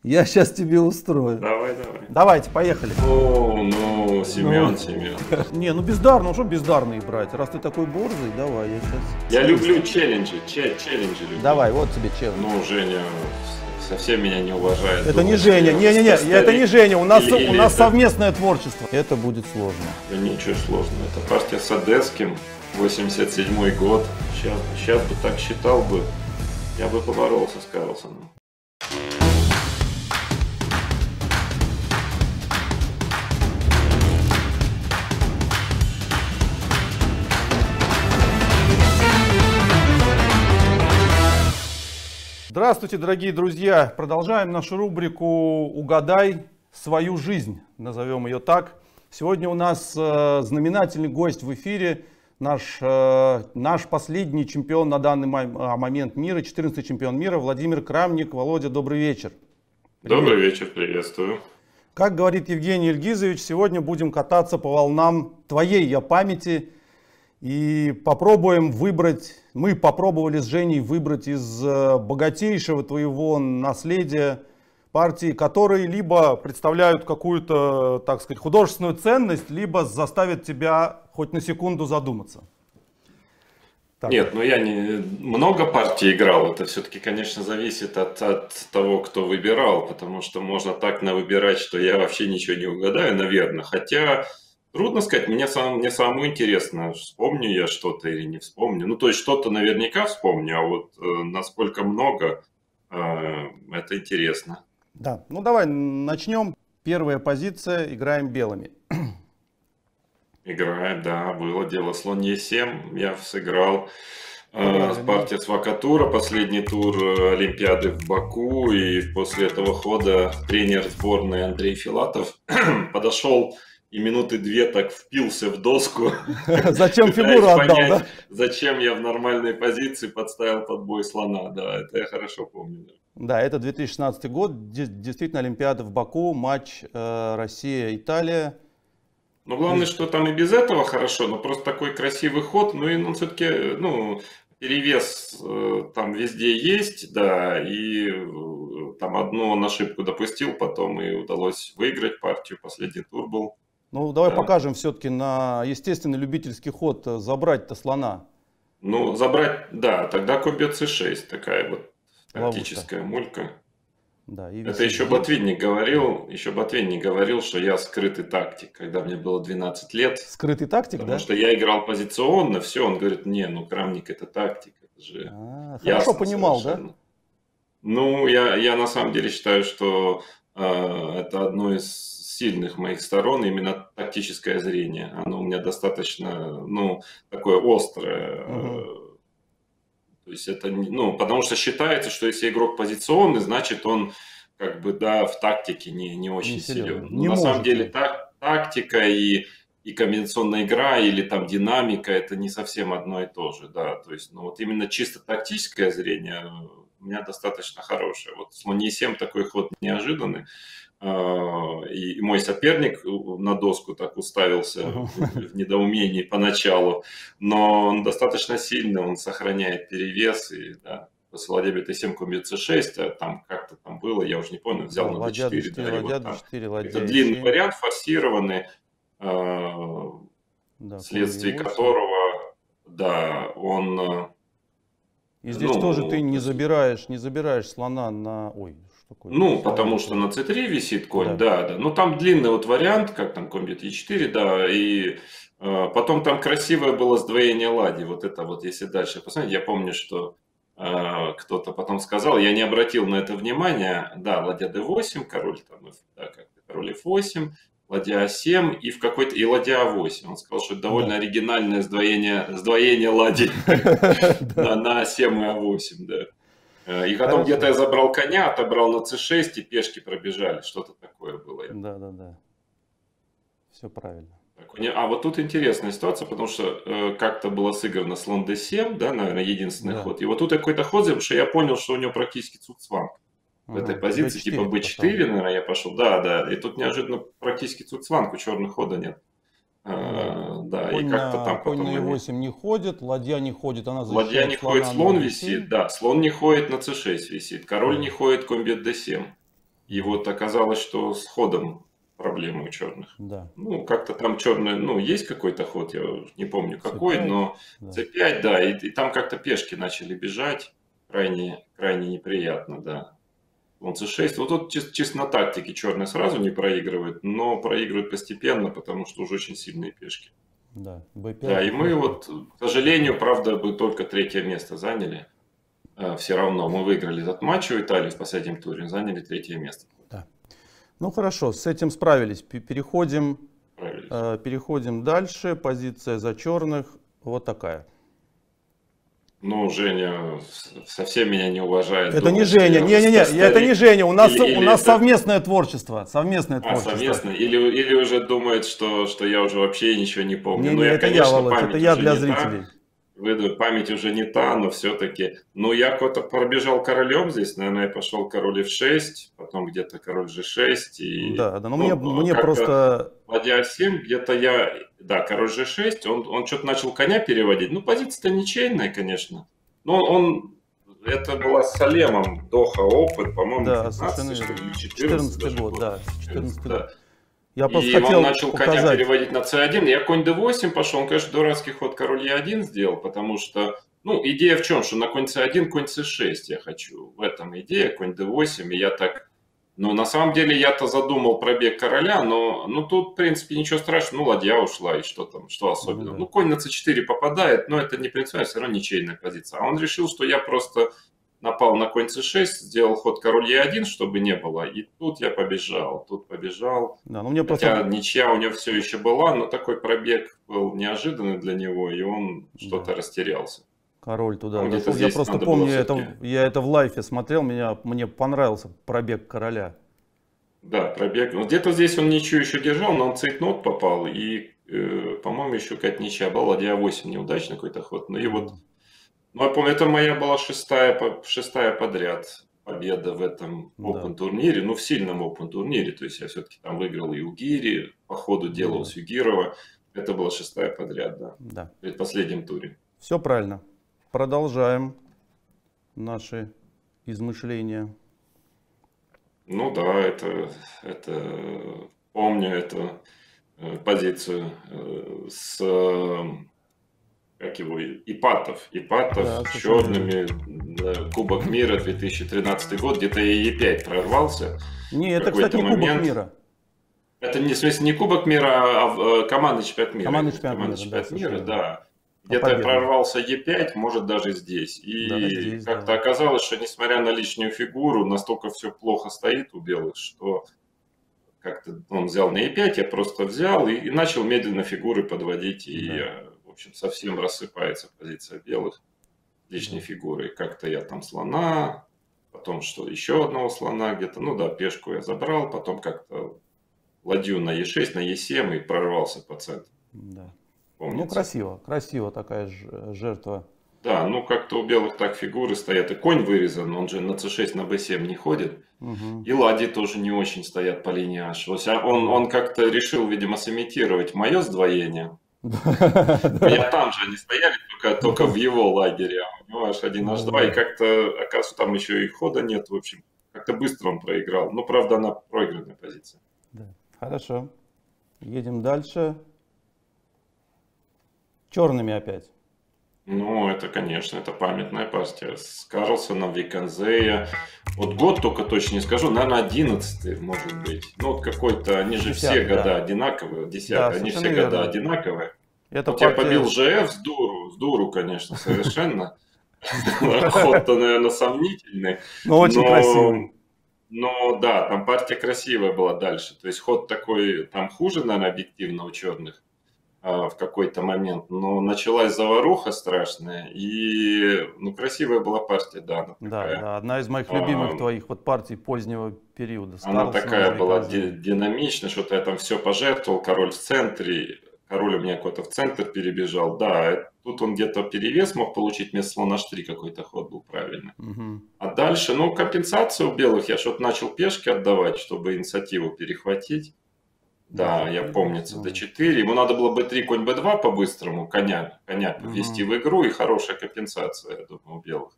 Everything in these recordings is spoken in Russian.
Я сейчас тебе устрою. Давай, давай. Давайте, поехали. Ну, Семен. Не, ну бездарно, уже бездарно их брать. Раз ты такой борзый, давай, я сейчас... Я люблю челленджи, челленджи люблю. Давай, вот тебе челлендж. Ну, Женя совсем меня не уважает. Это не Женя, не-не-не, это не Женя, у нас совместное творчество. Это будет сложно. Да ничего сложного, это партия с Одесским, 87-й год. Сейчас бы так считал бы, я бы поборолся с Карлсоном. Здравствуйте, дорогие друзья! Продолжаем нашу рубрику «Угадай свою жизнь», назовем ее так. Сегодня у нас знаменательный гость в эфире, наш последний чемпион на данный момент мира, 14-й чемпион мира, Владимир Крамник. Володя, добрый вечер. Привет. Добрый вечер, приветствую. Как говорит Евгений Ильгизович, сегодня будем кататься по волнам твоей памяти. И попробуем выбрать, мы попробовали с Женей выбрать из богатейшего твоего наследия партии, которые либо представляют какую-то, так сказать, художественную ценность, либо заставят тебя хоть на секунду задуматься. Так. Нет, ну я не много партий играл, это все-таки, конечно, зависит от того, кто выбирал, потому что можно так навыбирать, что я вообще ничего не угадаю, наверное, хотя... Трудно сказать, мне самому интересно, вспомню я что-то или не вспомню. Ну, то есть что-то наверняка вспомню, а вот насколько много, это интересно. Да, ну давай начнем. Первая позиция, играем белыми. Играем, да, было дело. Слон Е7 я сыграл. Партия с Вакатура, последний тур Олимпиады в Баку. И после этого хода тренер сборной Андрей Филатов подошел... И минуты две так впился в доску. Зачем фигуру отдал, да? Зачем я в нормальной позиции подставил под бой слона. Да, это я хорошо помню. Да, это 2016 год. Действительно, Олимпиада в Баку, матч Россия-Италия. Ну, главное, что там и без этого хорошо, но просто такой красивый ход. Ну, и он все-таки, ну, перевес там везде есть, да, и там одну он ошибку допустил, потом и удалось выиграть партию. Последний тур был. Ну, давай покажем все-таки на естественный любительский ход забрать-то слона. Ну, забрать, да, тогда комбит c6, такая вот тактическая мулька. Да, и это еще Ботвинник говорил, что я скрытый тактик, когда мне было 12 лет. Скрытый тактик, потому что я играл позиционно, все, он говорит, не, ну Крамник это тактик, это же хорошо понимал, совершенно. Да? Ну, я на самом деле считаю, что это одно из сильных моих сторон, именно тактическое зрение. Оно у меня достаточно, ну, такое острое. То есть это, ну, потому что считается, что если игрок позиционный, значит он, как бы, да, в тактике не очень силен. Но на самом деле тактика и комбинационная игра или там динамика это не совсем одно и то же, да. То есть, ну, вот именно чисто тактическое зрение у меня достаточно хорошее. Вот слон Е7 такой ход неожиданный. И мой соперник на доску так уставился в недоумении поначалу, но он достаточно сильный, он сохраняет перевес, и да, после ладья b3, комбит c6, а там как-то там было, я уже не помню, взял на d4, это длинный вариант, форсированный, вследствие которого, да, он... И здесь тоже ты не забираешь слона на... Ой. Ну, потому что на c3 висит конь, да. Ну, там длинный вот вариант, как там комбит e4, да, и потом там красивое было сдвоение ладьи, вот это вот, если дальше посмотреть, я помню, что кто-то потом сказал, я не обратил на это внимания, да, ладья d8, король там, да, как-то король f8, ладья a7 и в какой-то, и ладья a8, он сказал, что это довольно оригинальное сдвоение ладьи на a7 и a8, да. И потом где-то я забрал коня, отобрал на c6 и пешки пробежали. Что-то такое было. Да. Все правильно. А вот тут интересная ситуация, потому что как-то было сыграно слон d7, да, наверное, единственный ход. И вот тут какой-то ход, потому что я понял, что у него практически цуцванг в этой позиции. B4 типа b4, наверное, я пошел. Да. И тут неожиданно практически цуцванг, у черных хода нет. Да, конь и как-то там конь на e8 не ходит, ладья не ходит, она защищает. Ладья не ходит, слон висит, да, слон не ходит, на c6 висит, король не ходит, комбит d7. И вот оказалось, что с ходом проблемы у черных. Да. Ну, как-то там черный, ну, есть какой-то ход, я не помню какой, C5, но да. c5, да, и там как-то пешки начали бежать, крайне неприятно, да. Слон c6, вот тут чисто на тактике черный сразу не проигрывает, но проигрывает постепенно, потому что уже очень сильные пешки. Да, b5. Да, и мы вот, к сожалению, правда, бы только третье место заняли. Все равно мы выиграли этот матч у Италии в последнем туре, заняли третье место. Да. Ну хорошо, с этим справились. Переходим дальше. Позиция за черных вот такая. Ну, Женя совсем меня не уважает. Это не Женя, это не Женя, у нас совместное творчество. Совместное. Или уже думает, что я уже вообще ничего не помню. Не, это я, Володь, это я для зрителей. Память уже не та, но все-таки. Ну, я как-то пробежал королем здесь, наверное, я пошел король f6, потом где-то король g6. И, да, но мне просто... Ладья a7, где-то да, король g6, он что-то начал коня переводить. Ну, позиция-то ничейная, конечно. Но это была с Салемом, Доха Open, по-моему, да, 14 год, да. 14 год. Я просто хотел он начал коня переводить на c1, я конь d8 пошел, он, конечно, дурацкий ход король e1 сделал, потому что, ну, идея в чем, что на конь c1, конь c6 я хочу, в этом идея, конь d8, и я так, ну, на самом деле я-то задумал пробег короля, но тут, в принципе, ничего страшного, ну, ладья ушла, и что там, что особенного, ну, конь на c4 попадает, но это не принципиально, все равно ничейная позиция, а он решил, что я просто напал на конь c6, сделал ход король e1, чтобы не было, и тут я побежал, Да, мне хотя ничья у него все еще была, но такой пробег был неожиданный для него, и он что-то растерялся. Король туда дошел. Я просто помню, я это в лайфе смотрел, мне понравился пробег короля. Да, пробег. Ну, где-то здесь он ничью еще держал, но он цейтнот попал, и, по-моему, еще какая-то ничья была, ладья 8 неудачный какой-то ход. Ну и вот, ну, я помню, это моя была шестая подряд победа в этом Open турнире, ну, в сильном Open турнире, то есть я все-таки там выиграл и у Гири, по ходу делал с Югирова, это была шестая подряд, да. В предпоследнем туре. Все правильно. Продолжаем наши измышления. Ну да, помню эту позицию с, как его, Ипатов да, с черными, Кубок мира 2013 год, где-то и Е5 прорвался. Не, это, кстати, не Кубок мира. Это не, в смысле, не Кубок мира, а командный чемпионат мира. Командный чемпионат мира, да. Где-то прорвался Е5, может даже здесь. И как-то оказалось, что несмотря на лишнюю фигуру, настолько все плохо стоит у белых, что как-то он взял на Е5, я просто взял и начал медленно фигуры подводить. И, в общем, совсем рассыпается позиция белых лишней фигуры. Как-то я там слона, потом что еще одного слона где-то, ну да, пешку я забрал, потом как-то ладью на Е6, на Е7 и прорвался по центру. Да. Ну, красиво такая жертва. Да, ну как-то у белых так фигуры стоят. И конь вырезан, он же на c6, на b7 не ходит. И ладьи тоже не очень стоят по линии h. Он как-то решил, видимо, сымитировать мое сдвоение. Я там же они стояли, только в его лагере. А у него h1, h2. И как-то, оказывается, там еще и хода нет. В общем, как-то быстро он проиграл. Ну, правда, она проигранная позиция. Да. Хорошо. Едем дальше. Черными опять. Ну, это, конечно, это памятная партия. С Карлсоном, Виконзея. Вот год только точно не скажу, наверное, 11-й, может быть. Ну, вот какой-то, они же все года одинаковые, 10-й, они все года одинаковые. Вот я побил ЖФ с дуру, конечно, совершенно. Ход-то, наверное, сомнительный. Но очень красивый. Но да, там партия красивая была дальше. То есть ход такой, там хуже, наверное, объективно у черных в какой-то момент, но началась заваруха страшная, и, ну, красивая была партия, да. Да, одна из моих любимых твоих вот партий позднего периода. Она такая была динамичная, что-то я там все пожертвовал, король в центре, король у меня какой-то в центр перебежал, да, тут он где-то перевес мог получить, вместо слона h3 какой-то ход был правильный. А дальше, ну, компенсацию у белых, я что-то начал пешки отдавать, чтобы инициативу перехватить. Да, я помню, d4. Ему надо было b3, конь b2 по-быстрому, коня ввести в игру, и хорошая компенсация, я думаю, у белых.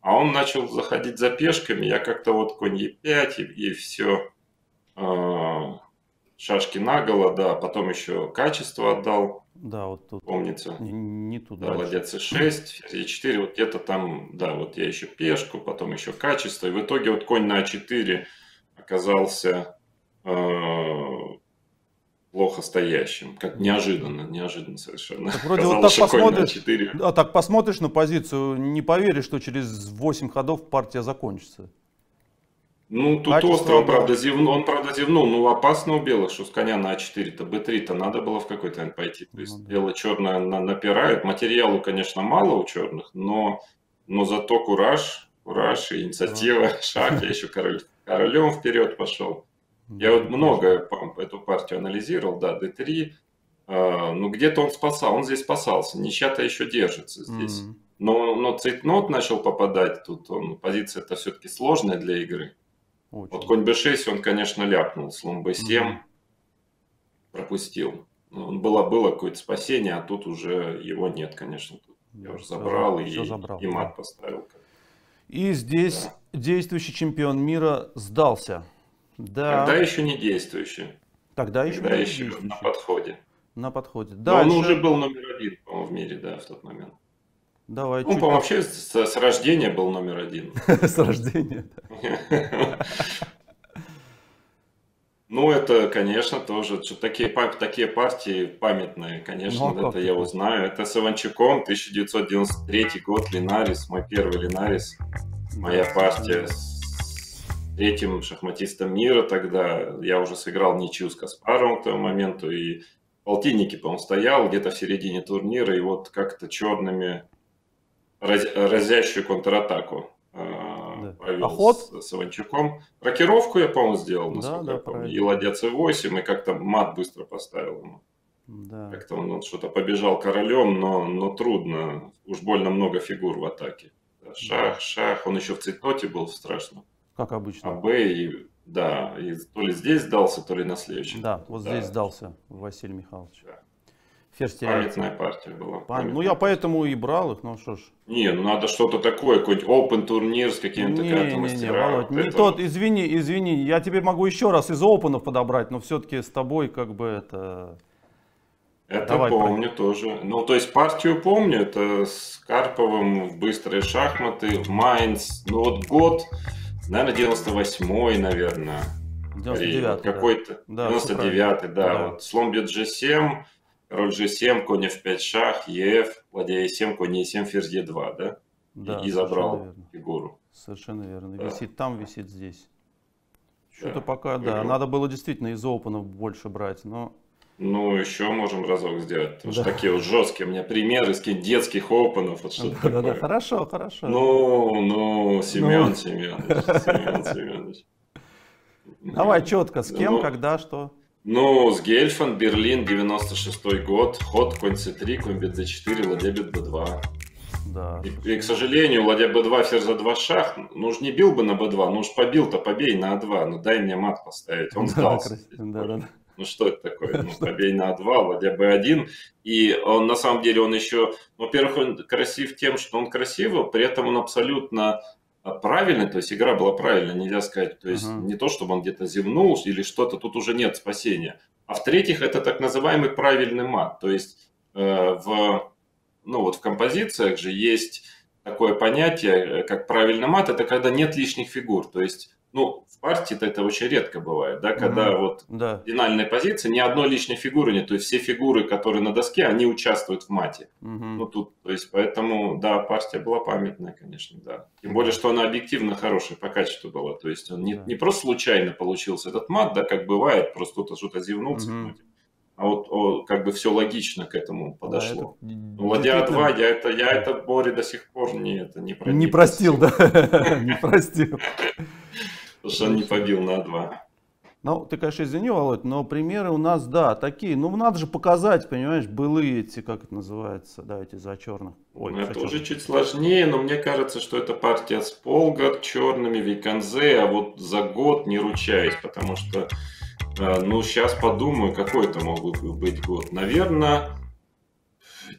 А он начал заходить за пешками, я как-то вот конь Е5 и все. Шашки наголо, да, потом еще качество отдал, Да, вот тут помнится. не тут Да, дальше. ладья c6, Е4, вот где-то там, да, вот я еще пешку, потом еще качество. И в итоге вот конь на А4 оказался плохо стоящим. Как неожиданно совершенно. Так вроде вот Оказалось, так что конь на посмотришь, А4. да, так посмотришь на позицию, не поверишь, что через 8 ходов партия закончится. Ну, тут Качество, острый, он да. правда зевнул, ну опасно у белых, что с коня на А4-то, Б3-то надо было в какой-то момент пойти. То есть Ну, да. белые черное напирают, материалу, конечно, мало у черных, но зато кураж и инициатива, шах, я еще королем вперед пошел. Я вот много эту партию анализировал, да, D3, ну где-то он спасал, он здесь спасался, ничья-то еще держится здесь. Но цейтнот начал попадать тут, позиция-то все-таки сложная для игры. Очень. Вот конь b6, он, конечно, ляпнул, слон b7, пропустил. Было какое-то спасение, а тут уже его нет, конечно. Тут я уже забрал и мат поставил. И здесь действующий чемпион мира сдался. Да. Тогда еще не действующий. Тогда еще на подходе. На подходе. Но он уже был номер 1, по-моему, в мире, да, в тот момент. Давай. Он, по-моему, вообще с рождения был номер 1. С рождения. Ну, это, конечно, тоже. Такие партии памятные, конечно, это я узнаю. Это с Иванчуком, 1993 год, Линарис, мой первый Линарис. Моя партия с третьим шахматистом мира тогда. Я уже сыграл ничью с Каспаровым к тому моменту. И в полтиннике, по-моему, стоял где-то в середине турнира. И вот как-то черными разящую контратаку провел с Иванчуком. Рокировку я, по-моему, сделал, насколько я помню. И ладья c8, и как-то мат быстро поставил ему. Да. Как-то он что-то побежал королем, но трудно. Уж больно много фигур в атаке. Шах. Он еще в цейтноте был страшно. Как обычно. АБ, и то ли здесь сдался, то ли на следующем. Да, вот здесь сдался Василий Михайлович. Да. Ферзь памятная партия была. Ну, я поэтому и брал их, ну что ж. Не, ну надо что-то такое, какой-нибудь open турнир с какими-то мастерами. Володь, не тот, извини, я тебе могу еще раз из опенов подобрать, но все-таки с тобой как бы это... Это давай, помню тоже. Ну, то есть партию помню, это с Карповым в быстрые шахматы, в Майнц. Ну, вот год, наверное, 98-й, наверное. 99-й, какой-то. Да, 99-й, да. Вот слон бьет G7. Король G7, конь F5 шах, ЕФ, ладья E7, конь E7, ферзь E2, да? Да, и забрал фигуру. Совершенно верно. Да. Висит там, висит здесь. Что-то пока, да. Надо было действительно из опенов больше брать, но... Ну, еще можем разок сделать. Потому что такие вот жесткие у меня примеры из каких-то детских опенов. Вот что-то такое. Да, хорошо. Семенович. Давай четко, с кем, когда, что... Ну, с Гельфанд, Берлин, 96-й год, ход, конь c3, конь бьет c4, ладья бьет b2. Да. И, к сожалению, ладья b2, ферзь a2 шах, ну уж не бил бы на b2, ну уж побил-то побей на a2, ну дай мне мат поставить, он сдался. Да. Ну что это такое, ну побей на a2, ладья b1, и он на самом деле, он еще, во-первых, он красив тем, что он красивый, при этом он абсолютно... правильный, то есть игра была правильная, нельзя сказать, то есть не то, чтобы он где-то зевнул или что-то, тут уже нет спасения. А в-третьих, это так называемый правильный мат, то есть в композициях же есть такое понятие, как правильный мат, это когда нет лишних фигур, то есть, ну, в партии-то это очень редко бывает, да, когда вот в финальной позиции ни одной лишней фигуры нет, то есть все фигуры, которые на доске, они участвуют в мате. Ну, тут, то есть, поэтому, да, партия была памятная, конечно, да. Тем более, что она объективно хорошая по качеству была, то есть, он не просто случайно получился этот мат, да, как бывает, просто кто-то что-то зевнул, а вот как бы все логично к этому подошло. Ладья А2, я это Боре до сих пор не простил, да? Не простил. Потому что он не побил на А2. Ну, ты, конечно, извини, Володь, но примеры у нас, да, такие. Ну, надо же показать, понимаешь, былые эти, как это называется, да, эти за черных. Ой, это уже чуть сложнее, но мне кажется, что это партия с Полгард, черными, Виконзе, а вот за год не ручаюсь, потому что, ну, сейчас подумаю, какой это мог быть год. Наверное,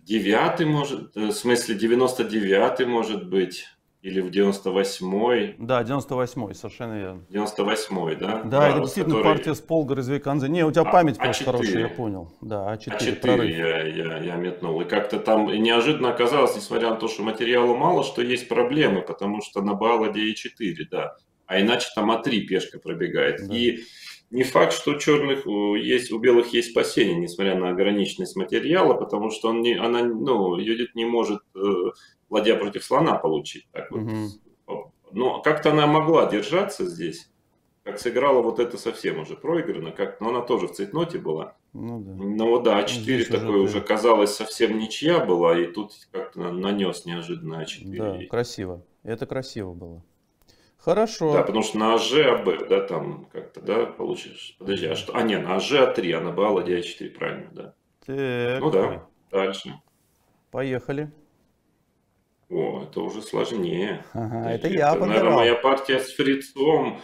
9-й может, в смысле 99-й может быть. или в 98-й. Да, 98-й, совершенно верно. 98-й, да? Да, это вот действительно который... партия с Полгар из Вейканзе. Не, у тебя память просто А4. хорошая, я понял. Да, А4, А4 прорыв. я метнул. И как-то там неожиданно оказалось, несмотря на то, что материала мало, что есть проблемы, потому что на Балладе И4, да. А иначе там А3 пешка пробегает. Да. И не факт, что у белых есть спасение, несмотря на ограниченность материала, потому что Юдит не может ладья против слона получить. Так вот. Но как-то она могла держаться здесь. Как сыграла, вот это совсем уже проиграно. Но она тоже в цейтноте была. Ну да. Но да, А4 такой уже казалось совсем ничья была, и тут как-то нанес неожиданно А4. Да, красиво. Это красиво было. Хорошо. Да, потому что на АЖ АБ, да, там как-то, да, получишь. Подожди, а что? А, не, на АЖ А3, а на Б ладья А4, правильно, да. Так, ну да, дальше. Поехали. О, это уже сложнее. Ага, это я подбирал. Наверное, моя партия с Фрицом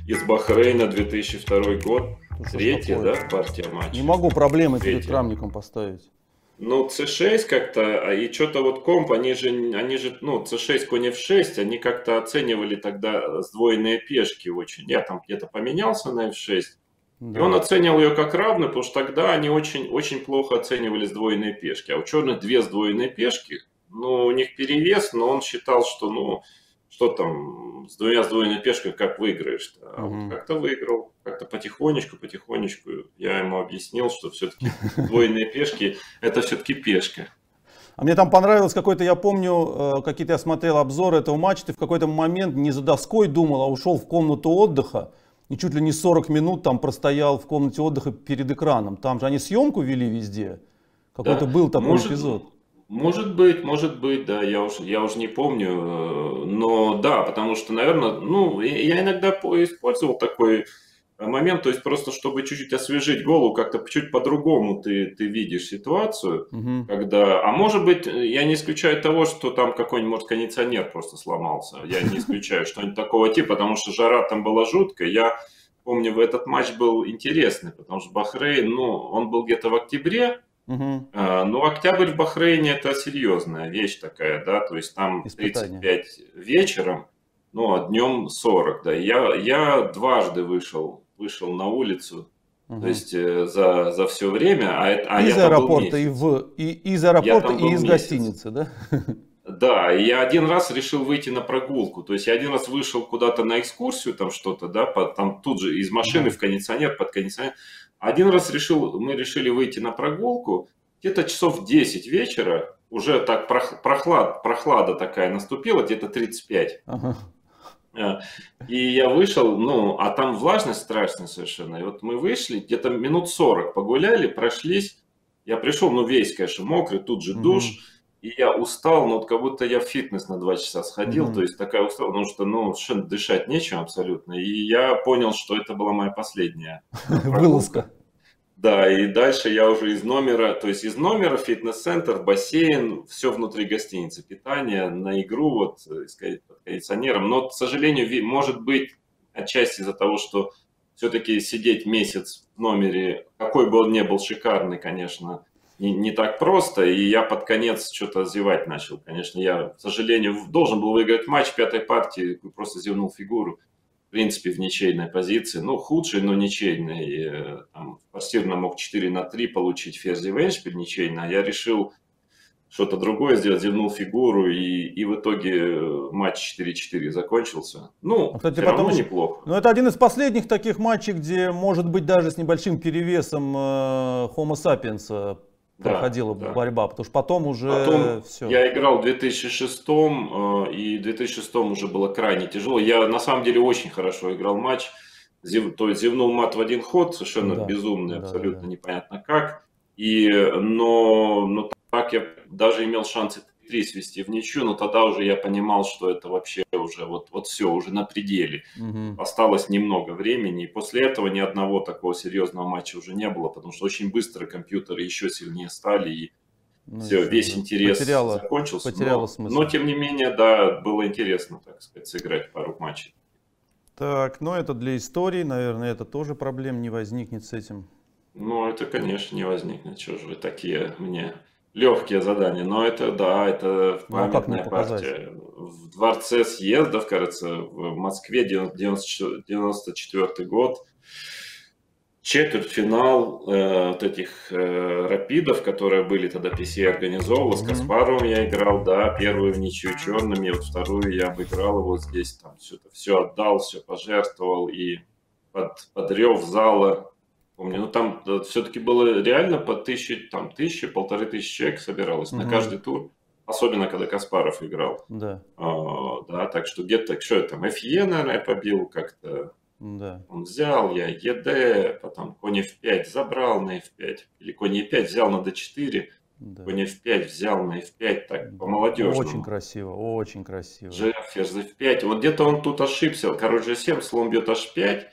из Бахрейна, 2002 год. Третья, да, партия матча? Не могу проблемы перед Крамником поставить. Ну, c6 как-то, и что-то вот комп, они же, ну, c6, конь f6, они как-то оценивали тогда сдвоенные пешки очень. Я там где-то поменялся на f6, да. И он оценивал ее как равную, потому что тогда они очень плохо оценивали сдвоенные пешки. А у черных две сдвоенные пешки, ну, у них перевес, но он считал, что, ну, что там, с двумя сдвоенными пешками как выиграешь-то? А вот как-то выиграл, как-то потихонечку я ему объяснил, что все-таки сдвоенные пешки – это все-таки пешка. А мне там понравилось какой-то, я помню, какие-то я смотрел обзоры этого матча, ты в какой-то момент не за доской думал, а ушел в комнату отдыха. И чуть ли не 40 минут там простоял в комнате отдыха перед экраном. Там же они съемку вели везде. Какой-то был такой эпизод. Может быть, да, я уже не помню, но да, потому что, наверное, ну, я иногда использовал такой момент, то есть просто чтобы чуть-чуть освежить голову, как-то чуть по-другому ты видишь ситуацию, когда, а может быть, я не исключаю того, что там какой-нибудь, может, кондиционер просто сломался, я не исключаю что-нибудь такого типа, потому что жара там была жуткая, я помню, этот матч был интересный, потому что Бахрейн, ну, он был где-то в октябре. Ну, октябрь в Бахрейне это серьезная вещь такая, да, то есть там 35 вечером, ну, а днем 40, да. Я дважды вышел на улицу, то есть за все время, из аэропорта из аэропорта и из гостиницы, да? Да, и я один раз решил выйти на прогулку, то есть я один раз вышел куда-то на экскурсию, там что-то, да, там тут же из машины в кондиционер, под кондиционер. Один раз мы решили выйти на прогулку, где-то часов 10 вечера, уже так прохлада такая наступила, где-то 35. И я вышел, ну, а там влажность страшная совершенно. И вот мы вышли, где-то минут 40 погуляли, прошлись. Я пришел, ну, весь, конечно, мокрый, тут же душ. И я устал, но вот как будто я в фитнес на 2 часа сходил, то есть такая устал, потому что, ну, совершенно дышать нечем абсолютно. И я понял, что это была моя последняя вылазка. Да, и дальше я уже из номера фитнес-центр, бассейн, все внутри гостиницы, питание, на игру, вот, сказать, под кондиционером. Но, к сожалению, может быть, отчасти из-за того, что все-таки сидеть месяц в номере, какой бы он ни был шикарный, конечно, не так просто, и я под конец что-то зевать начал. Конечно, я, к сожалению, должен был выиграть матч 5-й партии, просто зевнул фигуру. В принципе, в ничейной позиции. Ну, худшей, но ничейной. Там, пассивно мог 4-3 получить ферзь в эндшпиль ничейно. А я решил что-то другое сделать, зевнул фигуру, и в итоге матч 4-4 закончился. Ну, кстати, все равно неплохо. Ну, это один из последних таких матчей, где, может быть, даже с небольшим перевесом Homo sapiens проходила борьба, потому что потом уже все. Я играл в 2006, и в 2006 уже было крайне тяжело. Я на самом деле очень хорошо играл матч, то есть зевнул мат в один ход, совершенно безумный, абсолютно непонятно как. Но так я даже имел шансы 3 свести в ничью, но тогда уже я понимал, что это вообще уже вот все, уже на пределе. Осталось немного времени, и после этого ни одного такого серьезного матча уже не было, потому что очень быстро компьютеры еще сильнее стали, и все, весь интерес закончился. Но тем не менее, да, было интересно, так сказать, сыграть пару матчей. Так, ну это для истории, наверное, это тоже проблем не возникнет с этим. Ну, это, конечно, не возникнет. Что же вы такие мне легкие задания, но это, да, это Ну а как мне памятная показать? партия. В Дворце съездов, кажется, в Москве, 94 год, четвертьфинал вот этих рапидов, которые были тогда PC организовывал, с Мгм. Каспаровым я играл, да, первую в ничью черными, вот вторую я обыграл его здесь, там все отдал, все пожертвовал, и под рев зала, помню, ну там все-таки было реально по полторы тысячи человек собиралось на Мгм. каждый тур, особенно когда Каспаров играл. Да, Да, так что где-то, что я там, FE, наверное, я побил как-то, да, он взял, я ЕД, потом конь F5 забрал на F5, или конь E5 взял на D4, да. конь F5 взял на F5, так Да. Очень по-молодежному. красиво, очень красиво. G, ферзь F5, вот где-то он тут ошибся, король G7, слон бьет H5,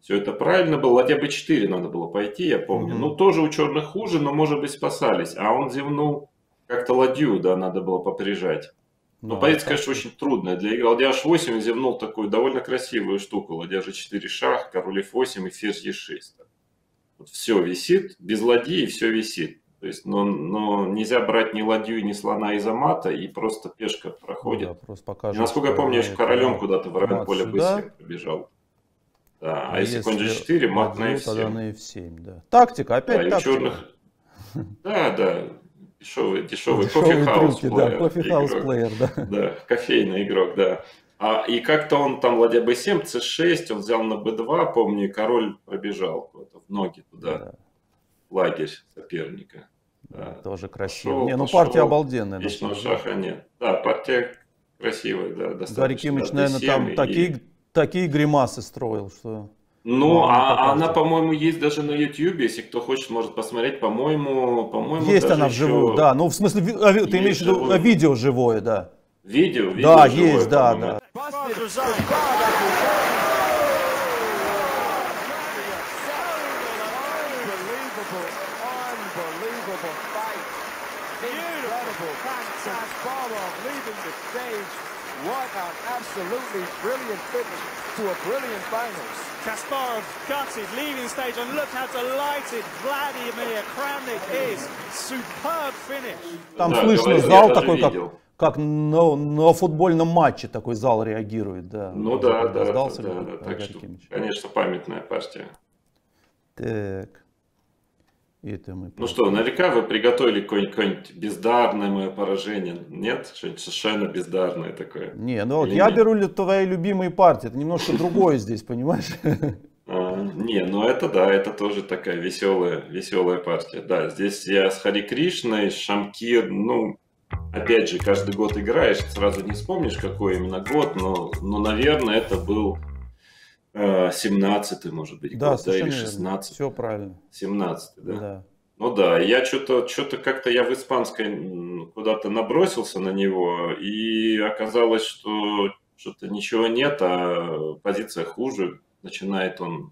все это правильно было, ладья B4 надо было пойти, я помню. Мгм. Ну, тоже у черных хуже, но, может быть, спасались. А он зевнул как-то ладью, да, надо было поприжать. Но Да, позиция, так. конечно, очень трудная для игры. Ладья H8 зевнул такую довольно красивую штуку. Ладья G4 шах, король F8 и ферзь E6. Вот все висит, без ладьи все висит. То есть, но нельзя брать ни ладью, ни слона из-за мата, и просто пешка Ну да, проходит. просто И покажет, насколько я что помню, на еще это королем мат, куда-то в район мат поля сюда, B7 побежал. Да, а а если конь если G4, мат на ладью, тогда F7. на F7, да. Тактика, Да, опять и у тактика. черных, да, дешевый Дешевые кофе-хаус трюки, да, плеер, кофе-хаус игрок. плеер, да. Да, кофейный игрок, да. И как-то он там ладья b7, c6, он взял на b2, помню, и король пробежал куда-то в ноги туда, Да, в лагерь соперника. да, Да. тоже красиво. Пошел, Не, ну партия пошел, обалденная на вечного самом деле. шаха нет. Да, партия красивая, да, Гарри достаточно, Кимич, да, наверное, d7 там такие гримасы строил, что Ну, мало не она, покажется. по-моему, есть даже на YouTube, если кто хочет, может посмотреть, по-моему, Есть даже она вживую, еще да. Ну, в смысле, ты имеешь есть в виду живое. видео живое, да. Да, Видео живое, есть, да, по-моему. да. Unbelievable fight. Incredible. Kasparov leaving the stage. What an absolutely brilliant finish to a brilliant finals. Kasparov gutted, leaving stage, and look how delighted Vladimir Kramnik is. Superb finish. Там Да, слышно говорил, я зал даже такой, видел. как на футбольном матче такой зал реагирует, да. Ну Уже да, когда да, сдался так Гарри что, Кимич. конечно, памятная партия. Так. Это мы Ну что, наверняка вы приготовили какое-нибудь бездарное мое поражение. Нет? Что-нибудь совершенно бездарное такое. Не, ну вот Или я нет? беру твои любимые партии. Это немножко другое здесь, понимаешь? Не, ну это да, это тоже такая веселая партия. Да, здесь я с Хари Кришной, с Шамкир, ну, опять же, каждый год играешь, сразу не вспомнишь, какой именно год, но наверное, это был 17-й, может быть, Да, год, да, или совершенно верно. 16-й. Все правильно. 17-й, да. Да. Ну да, я что-то как-то я в испанской куда-то набросился на него, и оказалось, что что-то ничего нет, а позиция хуже. Начинает он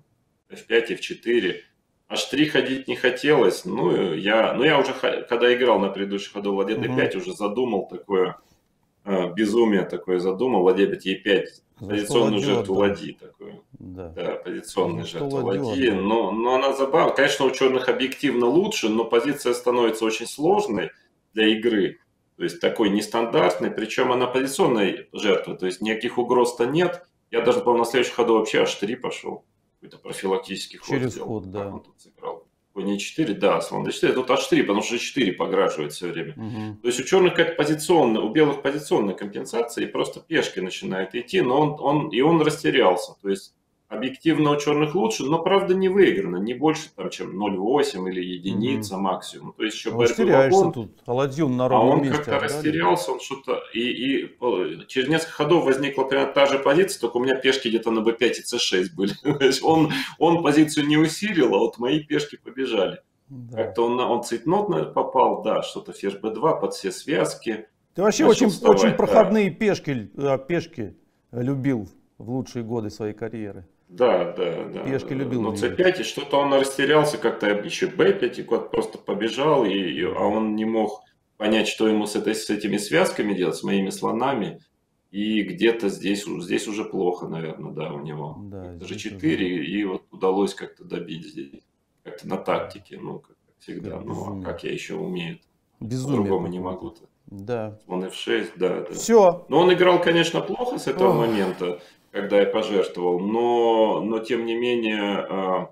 F5, F4. H3 ходить не хотелось. Ну, я уже, когда играл на предыдущих ходу ладья D5, уже задумал такое безумие такое задумал. Ладья E5, За что позиционную ладью жертву отдал? ладьи такую. Да. Да, позиционная За что жертва ладью ладьи. отдал? Но она забавна. Конечно, у черных объективно лучше, но позиция становится очень сложной для игры. То есть такой нестандартной. Причем она позиционная жертва. То есть никаких угроз-то нет. Я даже, по-моему, на следующем ходу вообще H3 пошел. Какой-то профилактический ход Через сделал. ход, Как да. он тут сыграл? Конь E4, да, слон D4. Тут H4, потому что G4 пограживает все время. Мгм. То есть у черных какая-то позиционная, у белых позиционная компенсация, и просто пешки начинает идти, но он растерялся. То есть объективно у черных лучше, но правда не выиграно, не больше там, чем 0,8 или единица максимум. То есть еще борьбы Растеряешься вагон. тут. А ладью на А ровном он месте как-то отдали. растерялся, он что-то... И через несколько ходов возникла примерно та же позиция, только у меня пешки где-то на b5 и c6 были. То есть он позицию не усилил, а вот мои пешки побежали. Да. Как-то он цейтнот попал, да, что-то ферзь b2 под все связки. Ты вообще начал очень вставать, проходные пешки любил в лучшие годы своей карьеры. Да. Пешки любил Но видеть. c5, и что-то он растерялся, как-то еще b5, и кот просто побежал, а он не мог понять, что ему с этими связками делать, с моими слонами. И где-то здесь уже плохо, наверное, да, у него. Да, G4, уже. и вот удалось как-то добить здесь. Как-то на тактике, ну, как всегда. Как Ну, а безумие. как я еще умею? Безумие. По-другому не могу-то. Да. Он F6, да. Все. Но он играл, конечно, плохо с этого момента, когда я пожертвовал, но тем не менее,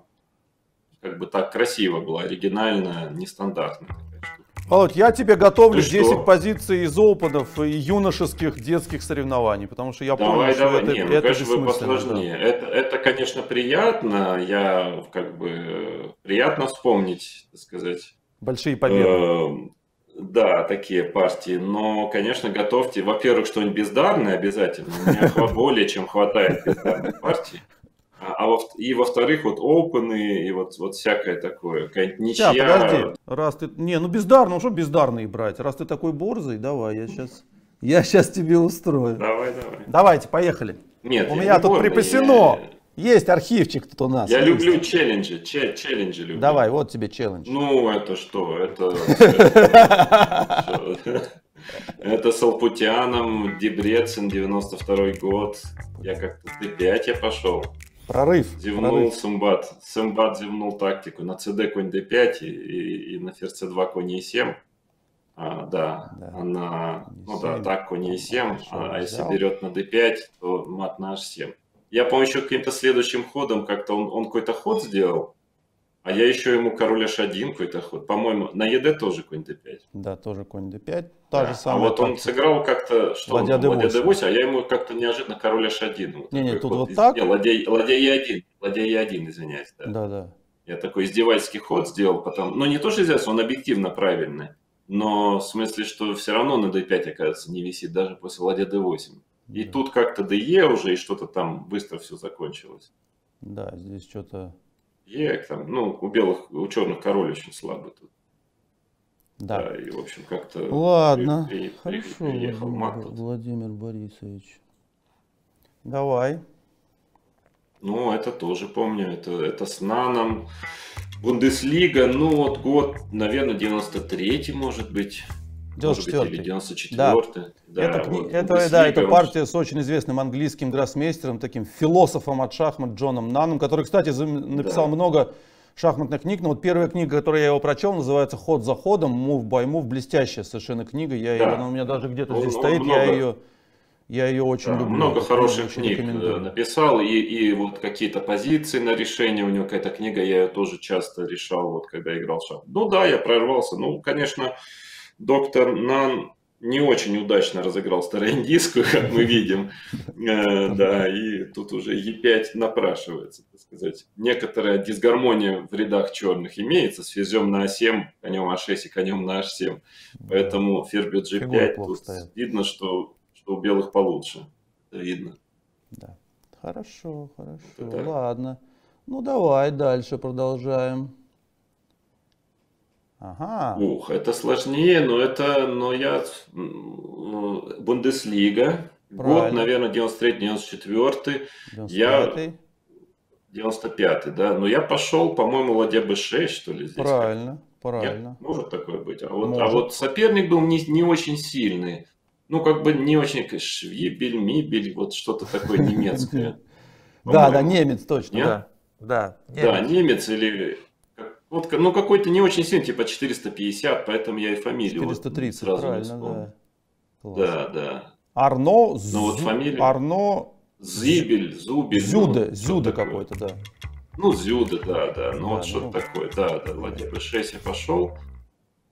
как бы так красиво было, оригинально, нестандартно. Володь, я тебе готовлю Ну 10 что? позиций из опенов и юношеских детских соревнований, потому что я понял, Давай, что давай. это, Не, ну, это конечно, вы бессмысленно. посложнее. Это, конечно, приятно. Я, как бы, приятно вспомнить, так сказать, Большие победы. да, такие партии. Но, конечно, готовьте, во-первых, что-нибудь бездарное обязательно. У меня более чем хватает бездарных партий. И во-вторых, вот опены и вот всякое такое. Какая-нибудь Сейчас, ничья. подожди. Раз ты... Не, ну бездарно, ну что бездарные брать? Раз ты такой борзый, давай, я сейчас тебе устрою. Давай. Давайте, поехали. Нет, У я меня не тут борный, припасено. Есть архивчик тут у нас. Я есть. люблю челленджи. Челленджи люблю. Давай, вот тебе челлендж. Ну, это что? Это с Алпутианом, Дебрецен, 92-й год. Я как-то D5 я пошел. Прорыв. Зевнул Сымбат. Сымбат зевнул тактику. На CD конь D5 и на ферзь C2 конь E7. Да. Так, конь E7. А если берет на D5, то мат на H7. Я помню, еще каким-то следующим ходом как-то он какой-то ход сделал. А я еще ему король H1 какой-то ход. По-моему, на ЕД тоже конь D5. Да, тоже конь D5. Та же А самая вот он сыграл как-то, что ладья D8, а я ему как-то неожиданно король H1. Вот Не, такой тут ход вот так? Не, ладья E1. Ладья E1, извиняюсь. Да. Да. Я такой издевательский ход сделал потом. Но не то, что издевательский, он объективно правильный. Но в смысле, что все равно на D5, оказывается, не висит, даже после ладья D8. И тут как-то DE уже, и что-то там быстро все закончилось. Да, здесь что-то... Там, у черных король очень слабый тут. Да, и в общем как-то... Ладно, хорошо, приехал мат тут. Владимир Борисович. Давай. Ну, это тоже помню, это с Наном. Бундеслига, год, наверное, 93-й, может быть. 94-й. Или 94-й. Да. Это партия с очень известным английским гроссмейстером, таким философом от шахмат Джоном Наном, который, кстати, написал много шахматных книг. Но вот первая книга, которую я его прочел, называется «Ход за ходом», «Move by Move». Блестящая совершенно книга. Она у меня даже где-то здесь стоит. Я ее очень люблю. Много хороших книг написал, и вот какие-то позиции на решение, у него какая-то книга, я ее тоже часто решал, вот когда играл в шахматы. Ну да, я прорвался. Конечно, доктор Нан не очень удачно разыграл староиндийскую, как мы видим. Да, и тут уже Е5 напрашивается, так сказать. Некоторая дисгармония в рядах черных имеется с ферзем на А7, конем А6 и конем на H7. Поэтому ферзь бьет G5, тут видно, что у белых получше. Это видно. Да. Хорошо. Ладно. Ну давай дальше продолжаем. Ага. Это сложнее, но я Бундеслига. Правильно. Год, наверное, 93-94. 95-й. 95-й, да. Но я пошел, по-моему, ладья B6, что ли, здесь. Правильно. Нет? Может такое быть. А вот соперник был не очень сильный. Не очень, Швибель, Мибель, вот что-то такое немецкое. Да, немец, точно. Нет? Да, немец или... какой-то не очень сильный, типа 450, поэтому я и фамилию 430, сразу правильно, не вспомнил. Да. Да. Арно, Арно... Зибель, Зубель. Зюде какой-то, да. Зюде, да. Что-то такое. Да, ладья B6 я пошел.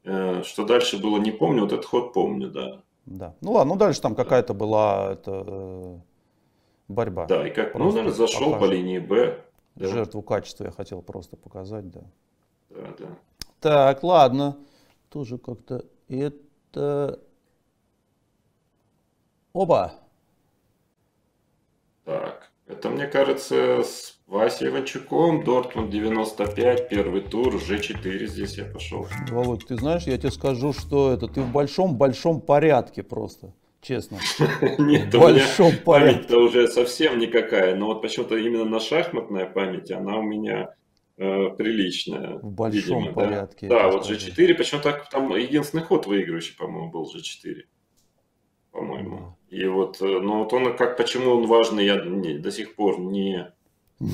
Что дальше было, не помню, вот этот ход помню, да. Да. Ладно, дальше там какая-то была борьба. Да, и наверное, зашел по линии Б. Да. Жертву качества я хотел просто показать, да. Да. Так, ладно. Тоже как-то это... Оба! Так, это, мне кажется, с Васей Иванчуком, Дортмунд 95, первый тур, G4 здесь я пошел. Володь, ты знаешь, я тебе скажу, что ты в большом порядке просто, честно. Нет, у меня память-то уже совсем никакая, но вот почему-то именно на шахматная память, она у меня приличная. В большом порядке. Да, вот G4, почему-то там единственный ход выигрывающий, по-моему, был G4. По-моему. И вот он почему он важный, я до сих пор не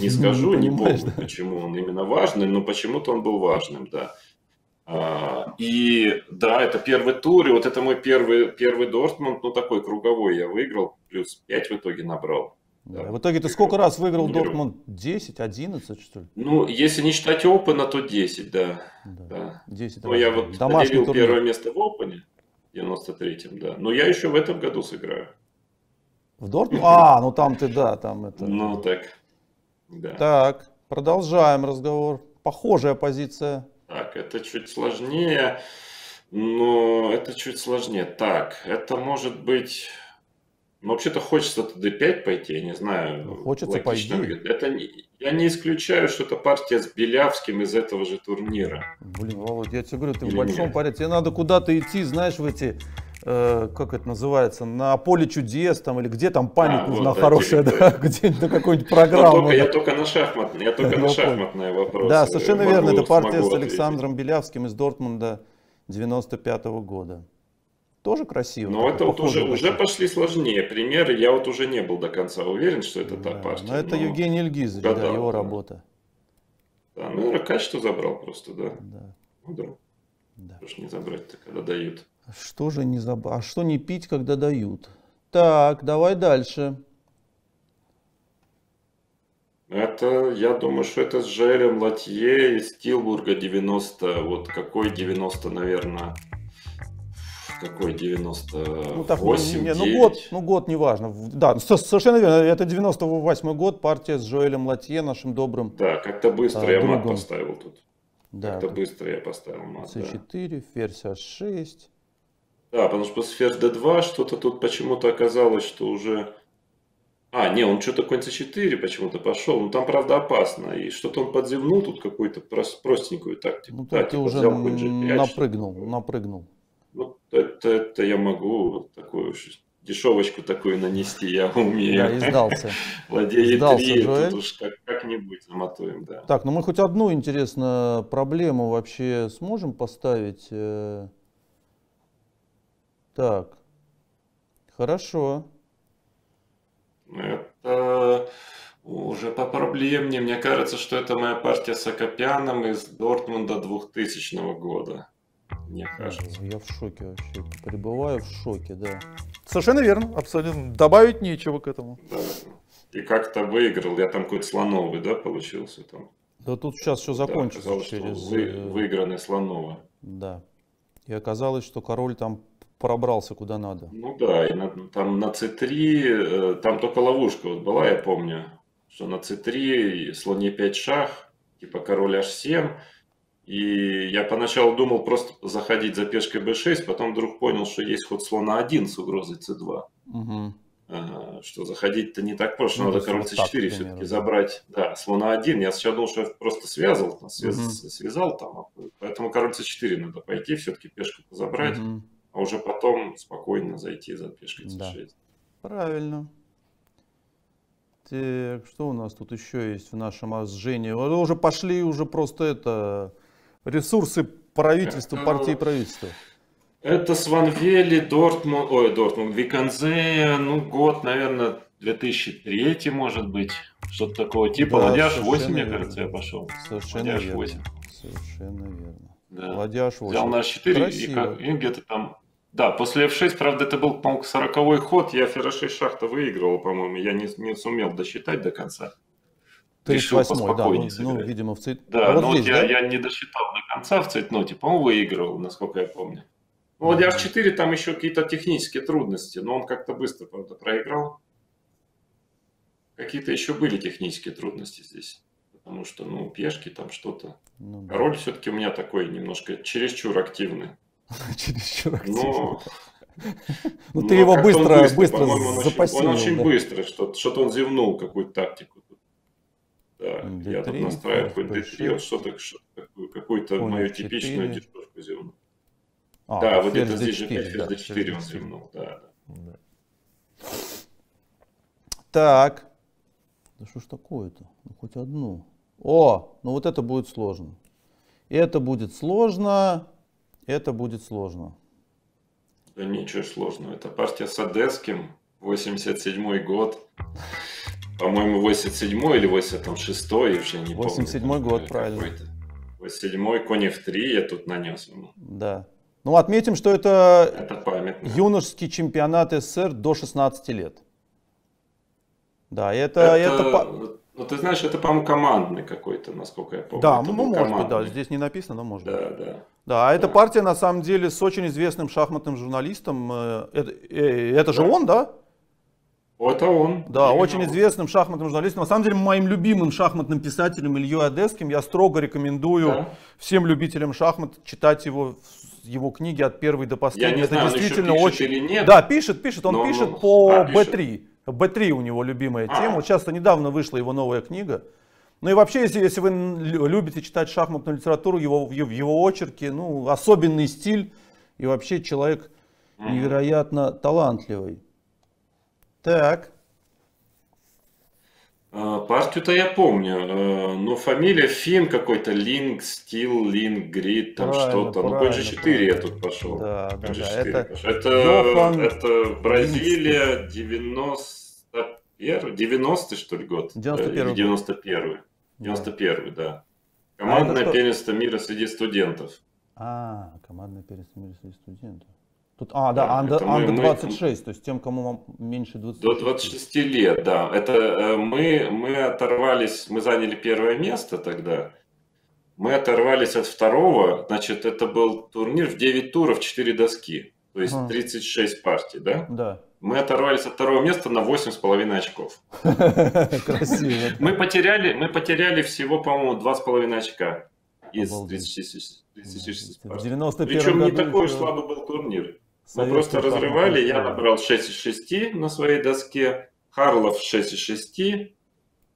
скажу, не помню, почему он именно важный, но почему-то он был важным, да. И да, это первый тур, и вот это мой первый Дортмунд, ну такой круговой я выиграл, плюс 5 в итоге набрал. Да. В итоге ты сколько раз выиграл Турниров. Дортмунд? 10, 11, что ли? Ну, если не считать Опена, то 10, да. Да. 10 Ну, раз. я вот Домашний поделил турнир. первое место в Опене, в 93-м, да. Но я еще в этом году сыграю. В Дортмунд? А, ну там ты, да, там это. Ну, так, да. Так, продолжаем разговор. Похожая позиция. Так, это чуть сложнее, но это чуть сложнее. Так, это может быть... Ну, вообще-то хочется d5 пойти, я не знаю. Ну, хочется, логично пойди. выглядит. Это я не исключаю, что это партия с Белявским из этого же турнира. Блин, Володь, я тебе говорю, ты в Или большом нет? порядке. Тебе надо куда-то идти, знаешь, в эти, как это называется, на поле чудес там, или где там память А, нужна вот, да, хорошая, да, территория. где-нибудь на какую-нибудь Но программу. я да. только на шахматные вопросы. Да, совершенно верно, это партия смогу с ответить. Александром Белявским из Дортмунда 95-го года. Тоже красиво. Но такой это вот похожий уже бачок. пошли сложнее примеры. Я вот уже не был до конца уверен, что это та Да, партия. но это но Евгений Ильгизович, да, угадал, его да. работа. Да, ну, наверное, качество забрал просто, да. Да, Ну да. да. Что ж не забрать-то, когда дают. Что же не забыть? А что не пить, когда дают? Так, давай дальше. Это, я думаю, что это с Жоэлем Латье из Тилбурга 90, вот какой 90, наверное, какой 98, Ну, так, девять. год не важно. Да, совершенно верно. Это 98 год, партия с Жоэлем Латье, нашим добрым. Да, как-то быстро я мат другом. поставил тут. Да, Как-то быстро я поставил мат, да. c4, ферзь h6. Да, потому что с ферзь d2 что-то тут почему-то оказалось, что уже... А, не, он что-то конь c4 почему-то пошел. Ну, там, правда, опасно. И что-то он подзевнул тут какую-то простенькую тактику. Ну, Да, тут ты типа уже взял конь g5, напрыгнул. Ну, это я могу вот такую уж дешевочку такую нанести, я умею. Да, и сдался. Владеет Сдался, 3, Жоэль. тут уж как-нибудь замотуем, да. Так, ну мы хоть одну, интересно, проблему вообще сможем поставить? Так, хорошо. Это уже попроблемнее. Мне кажется, что это моя партия с Акопяном из Дортмунда 2000 года. Мне кажется. Я в шоке вообще, пребываю в шоке, да. Совершенно верно, абсолютно. Добавить нечего к этому. Да. И как-то выиграл. Я там какой-то слоновый, да, получился там. Да тут сейчас все Да, закончится оказалось, что через... выигранный слоновый. Да. И оказалось, что король там пробрался куда надо. Ну да, и там на c3, там только ловушка вот была, я помню, что на c3 слон e5 шах, типа король h7. И я поначалу думал просто заходить за пешкой b6, потом вдруг понял, что есть ход слона 1 с угрозой c2. Угу. Что заходить-то не так просто, Ну, надо то король есть вот так, c4 к все-таки примеру, забрать. Да, слона 1. Я сначала думал, что я просто связал там. Поэтому король c4 надо пойти, все-таки пешку забрать. Угу. А уже потом спокойно зайти за пешкой c6. Да. Правильно. Так, что у нас тут еще есть в нашем сжении? Уже пошли уже просто это ресурсы правительства, партии и правительства. Это Сванвели, Дортмунд, Виконзе, ну год, наверное, 2003, может быть, что-то такого типа. Да, Ладья совершенно H8, мне верно. кажется, я пошел. Совершенно Ладья верно. H8. Совершенно верно. Да. Ладья H8. Взял на H4 Красиво. и где-то там... Да, после F6, правда, это был, по-моему, 40-й ход, я ферзь 6 шахта выигрывал, по-моему, я не сумел досчитать до конца. Решил 38-й, да, поспокойнее ну, сыграть. видимо, в цвет. Да, вот но вот здесь, да? я не досчитал до конца в цейтноте, по-моему, выигрывал, насколько я помню. Ну, Ладья H4, там еще какие-то технические трудности, но он как-то быстро, правда, проиграл. Какие-то еще были технические трудности здесь, потому что, ну, пешки там что-то. Ну, да. Король все-таки у меня такой немножко чересчур активный. Чересчур активно. Но... Ну ты его как-то он быстро по-моему, он запассивил. очень да. быстро, что-то он зевнул, какую-то тактику. Да, я тут D3, настраиваю какой ферзь D3, вот что-то, какую-то конь мою F4. типичную дешевку зевнул. А, Да, вот ферзь это здесь же D4, опять ферзь да, D4 ферзь он D4. зевнул, да. Да. Так. Да что ж такое-то? Ну хоть одну. О, ну вот это будет сложно. Это будет сложно. Это будет сложно. Да ничего сложного. Это партия с Одесским, 87-й год. По-моему, 87-й или 86-й, я уже не помню. 87-й год, правильно. 7-й, конь F3 я тут нанес ему. Да. Ну, отметим, что это памятно. юношеский чемпионат СССР до 16 лет. Да, Ну, ты знаешь, это, по-моему, командный какой-то, насколько я помню. Да, это ну, может быть, да, командный. здесь не написано, но может быть. Да. Да, а эта партия, на самом деле, с очень известным шахматным журналистом. Это же он, да? Это он. Да, Именно очень он. известным шахматным журналистом. На самом деле, моим любимым шахматным писателем Ильей Одесским. Я строго рекомендую всем любителям шахмат читать его книги от первой до последней. Я не Это знаю, действительно он еще очень... пишет или нет. Да, пишет. Он пишет по пишет. B3. B3 у него любимая тема. Вот сейчас недавно вышла его новая книга. Ну и вообще, если вы любите читать шахматную литературу, его очерки, ну, особенный стиль. И вообще человек невероятно талантливый. Так. Партию-то я помню, но фамилия Фин какой-то, Линг, Стил, Линг, Грид, там что-то. Ну, конь G4 я тут пошел. Да. Это Бразилия, 90-й, что ли, год? 91-й. 91-й. 91-й, да. Командное первенство мира среди студентов. Командное первенство мира среди студентов. Тут, Under 26, то есть тем, кому меньше 20. До 26 лет, да. Это мы оторвались, мы заняли первое место тогда. Мы оторвались от второго, значит, это был турнир в 9 туров, 4 доски. То есть 36 партий, да? Да. Мы оторвались от второго места на 8,5 очков. Красиво. Мы потеряли всего, по-моему, 2,5 очка из 36 партий. Причем не такой уж слабый был турнир. Мы просто разрывали, я набрал 6 из 6 на своей доске, Харлов 6 из 6,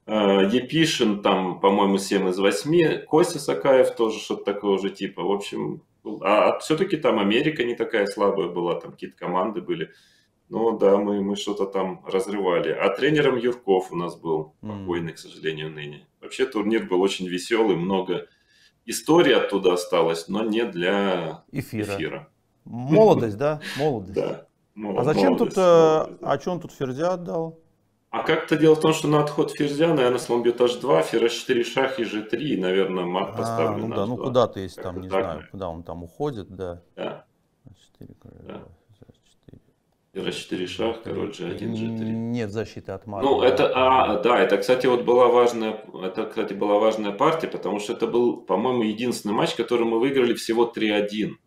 Епишин там, по-моему, 7 из 8, Костя Сакаев тоже что-то такого же типа. В общем, все-таки там Америка не такая слабая была, там какие-то команды были. Ну да, мы что-то там разрывали. А тренером Юрков у нас был, покойный, к сожалению, ныне. Вообще турнир был очень веселый, много историй оттуда осталось, но не для эфира. Молодость, да? Молодость. Да. А зачем тут, а что он тут ферзя отдал? А как-то дело в том, что на отход ферзя, наверное, слон бьет h2, ферзь 4 шах и g3, и, наверное, мат поставлен ну да, h2. ну куда-то, если там, не так, знаю, куда он там уходит, да. Да. 4 короля, ферзь 4 шах, король g1, g3. Нет защиты от мата. Ну, это, кстати, вот была важная партия, потому что это был, по-моему, единственный матч, который мы выиграли всего 3-1.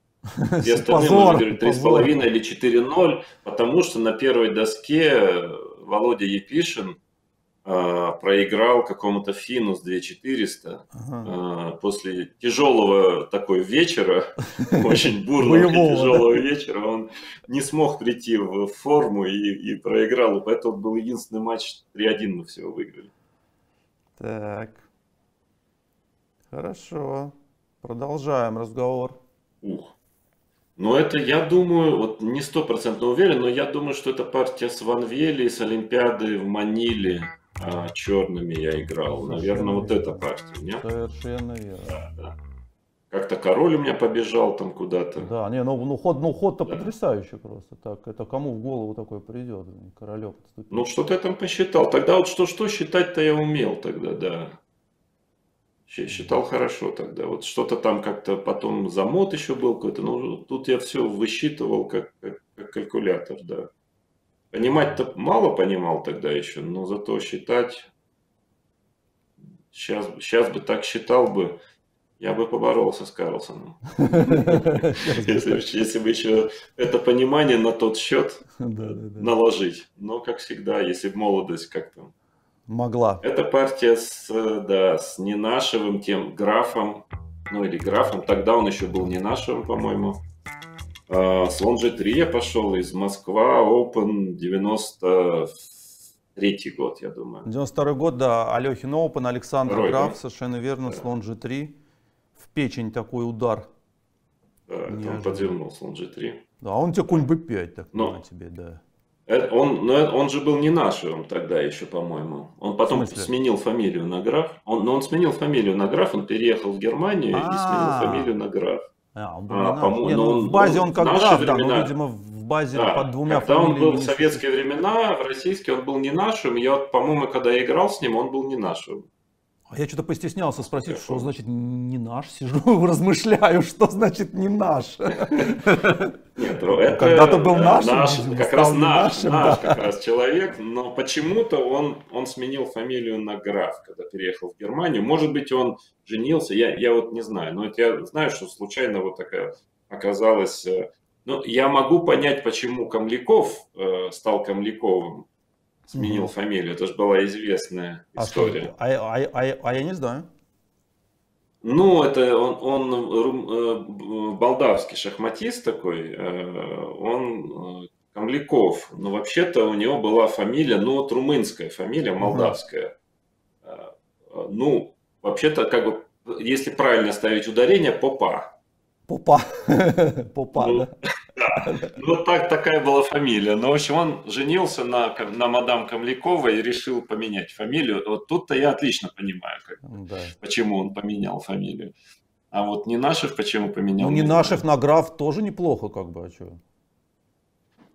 Все остальные мы выиграли 3,5 или 4-0, потому что на первой доске Володя Епишин проиграл какому-то финну с 2400 после тяжелого такой вечера, очень бурного тяжелого вечера, он не смог прийти в форму и проиграл, и поэтому был единственный матч, 3-1 мы всего выиграли. Так, хорошо, продолжаем разговор. Но это, я думаю, вот не 100% уверен, но я думаю, что это партия с Ван Вели, с Олимпиады в Маниле. Черными я играл. Наверное, вот эта партия. Нет? Совершенно верно. Да. Как-то король у меня побежал там куда-то. Да, не, ну ход-то потрясающий просто. Так, это кому в голову такое придет? Королек отступил. Ну, что-то я там посчитал. Тогда вот что считать-то я умел тогда, да. Считал хорошо тогда. Вот что-то там как-то потом замот еще был какой-то. Ну, тут я все высчитывал как калькулятор, да. Понимать-то мало понимал тогда еще, но зато считать, сейчас бы так считал бы, я бы поборолся с Карлсоном. Если бы еще это понимание на тот счет наложить. Но, как всегда, если бы молодость как-то... Могла. Это партия с Ненашевым, тем графом, ну или графом, тогда он еще был Ненашевым, по-моему. Слон G3 я пошел из Москва, Open, 93-й год, я думаю. 92-й год, да, Алехин Open, Александр Граф, да? совершенно верно, да. Слон G3, в печень такой удар. Да, он подвернул слон G3. Да, он тебе конь B5, так на тебе, да. Он же был Ненашевым тогда еще, по-моему. Он потом сменил фамилию на Граф. Он сменил фамилию на Граф, он переехал в Германию и сменил фамилию на Граф. В базе он как граф, да, но, видимо, в базе под двумя фамилиями. Когда он был в советские времена, в российские он был не нашим. Я, по-моему, когда я играл с ним, он был не нашим. А я что-то постеснялся спросить, что значит не наш, сижу, размышляю, что значит не наш. Нет, Когда-то был нашим, как раз нашим, как раз человек, но почему-то он сменил фамилию на Граф, когда переехал в Германию. Может быть, он женился, я вот не знаю, но это я знаю, что случайно вот такая оказалась. Ну, я могу понять, почему Комляков стал Комляковым, сменил фамилию, это же была известная история. А я не знаю. Ну, это он молдавский шахматист такой, он Комляков, но вообще-то у него была фамилия, ну вот румынская фамилия, молдавская. Ну, вообще-то, как бы, если правильно ставить ударение, Попа. Попа. Попа, Ну, да. да. Ну, вот такая была фамилия. Но, в общем, он женился на мадам Комляковой и решил поменять фамилию. Вот тут-то я отлично понимаю, Да. почему он поменял фамилию. А вот Ненашев почему поменял? Ну, не Ненашев знаю. на Граф тоже неплохо, как бы, а что?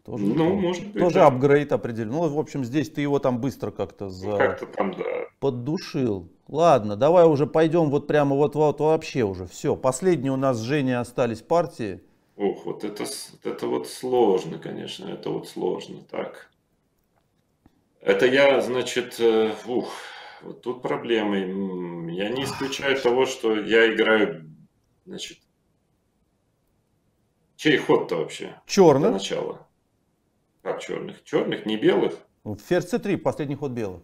Тоже Ну, неплохо. может быть, Тоже да. апгрейд определенно. Ну, в общем, здесь ты его там быстро как-то Ну, как-то там, да. поддушил. Ладно, давай уже пойдем вот прямо вот вообще уже. Все, последние у нас с Женей остались партии. Ох, вот это вот сложно, конечно, это вот сложно. Так. Это я, значит, вот тут проблемы. Я не исключаю того, что я играю, значит, чей ход-то вообще? Для Черных. начала. Как черных? Черных, не белых? Ферзь c3, последний ход белых.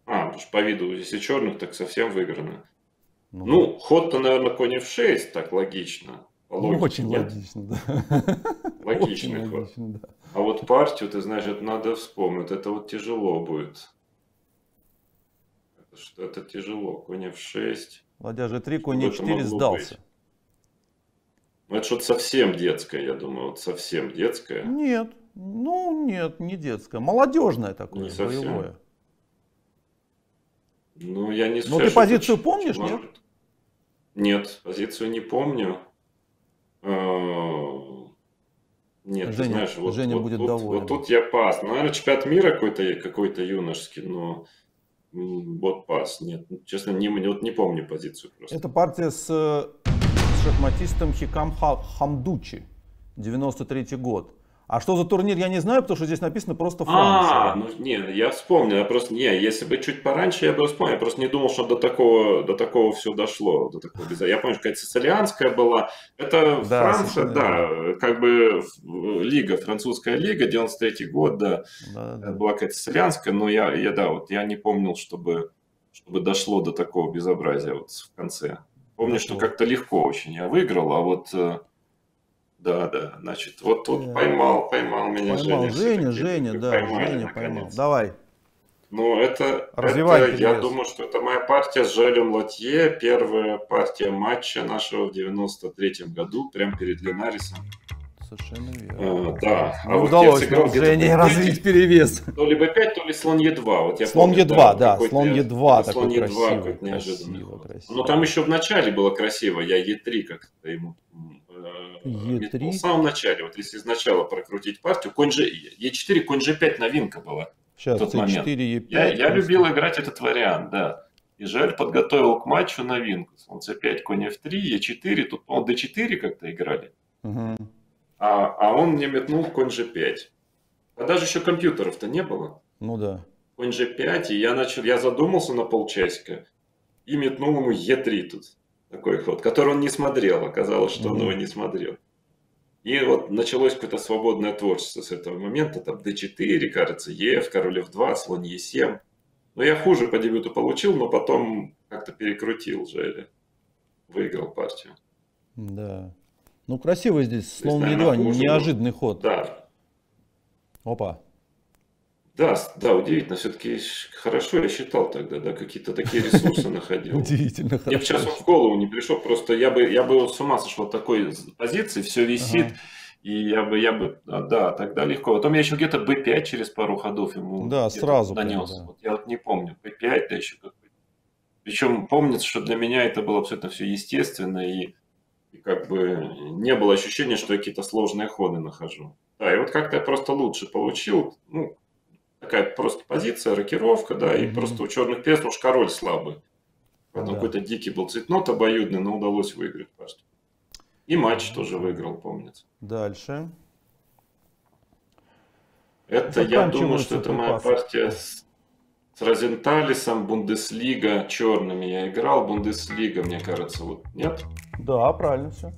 Потому что по виду, если черных, так совсем выиграно. Ну, Ну, ход-то, наверное, конь f6, так логично. По логике, очень нет? логично, да. Логичный Очень ход. логично, да. А вот партию, ты знаешь, это надо вспомнить. Это вот тяжело будет. Это тяжело. Конь f6. Ладья g3, конь Что бы это e4 могло сдался. быть? Ну, это что-то совсем детское, я думаю. Вот совсем детское. Нет, ну нет, не детское. Молодежное такое, Не совсем. боевое. Ну, я не Ну знаю, ты что позицию это, помнишь, может нет? быть. Нет, позицию не помню. Нет, ты Женя- знаешь, вот, Женя вот будет тут, доволен. вот тут я пас. Ну, наверное, чемпионат мира какой-то юношеский, но вот пас. Нет, честно, вот не помню позицию просто. Это партия с шахматистом Хикам Хамдучи, 93 год. А что за турнир, я не знаю, потому что здесь написано просто Франция. Ну не, я вспомнил, я просто если бы чуть пораньше, я бы вспомнил, я просто не думал, что до такого все дошло, до такого я помню, какая-то сицилианская была, это Да, Франция, да, как бы лига, французская лига, 93 год, да, Да. была какая-то сицилианская, но я не помнил, чтобы дошло до такого безобразия вот в конце. Помню, что как-то легко очень я выиграл, а вот да, значит, вот тут поймал меня Женя. Женя, поймал. Давай. Ну, это Развивай я перевес. думаю, что это моя партия с Желем Лотье, первая партия матча нашего в 93-м году, прямо перед Линарисом. Совершенно верно. Да. Не удалось нам с Женей развить перевес. То ли b5, то ли слон e2. Вот я Слон помню, e2, да, какой-то слон e2 такой слон e2 красивый, какой-то неожиданный. красивый. Но там еще в начале было красиво, я e3 как-то ему E3? в самом начале, вот если изначала прокрутить партию, конь же e4, конь g5 новинка была. Сейчас, в тот момент. C4, E5. Я любил играть этот вариант, да. И Жель подготовил к матчу новинку. Слон c5, конь f3, e4, тут, по-моему, d4 как-то играли. Угу. А он мне метнул конь g5. А даже еще компьютеров-то не было. Ну да. Конь g5, и я задумался на полчасика и метнул ему e3 тут. Такой ход, который он не смотрел. Оказалось, что он его не смотрел. И вот началось какое-то свободное творчество с этого момента. Там d4, кажется, ef, король f2, слон e7. Но я хуже по дебюту получил, но потом как-то перекрутил Желя. Выиграл партию. Да. Ну красиво здесь. Слон наверное, e2, хуже, неожиданный ход. Да. Опа. Да, удивительно. Все-таки хорошо я считал тогда, да, какие-то такие ресурсы находил. Удивительно Мне бы сейчас хорошо. он в голову не пришел, просто я бы с ума сошел от такой позиции, все висит, и я бы, да, тогда легко. Потом я еще где-то b5 через пару ходов ему Да, сразу нанес. прям, да. Вот я вот не помню, b5, да еще какой-то. Причем помнится, что для меня это было абсолютно все естественно, и как бы не было ощущения, что я какие-то сложные ходы нахожу. Да, и вот как-то я просто лучше получил, такая просто позиция, рокировка, да, и просто у черных пес уж король слабый. Потом Да. какой-то дикий был цветнот обоюдный, но удалось выиграть партию. И матч тоже выиграл, помнится. Дальше. Это, я думаю, Заканчиваются что это моя припасы. партия с Розенталисом, Бундеслига, черными я играл. Бундеслига, мне кажется, вот нет? Да, правильно все.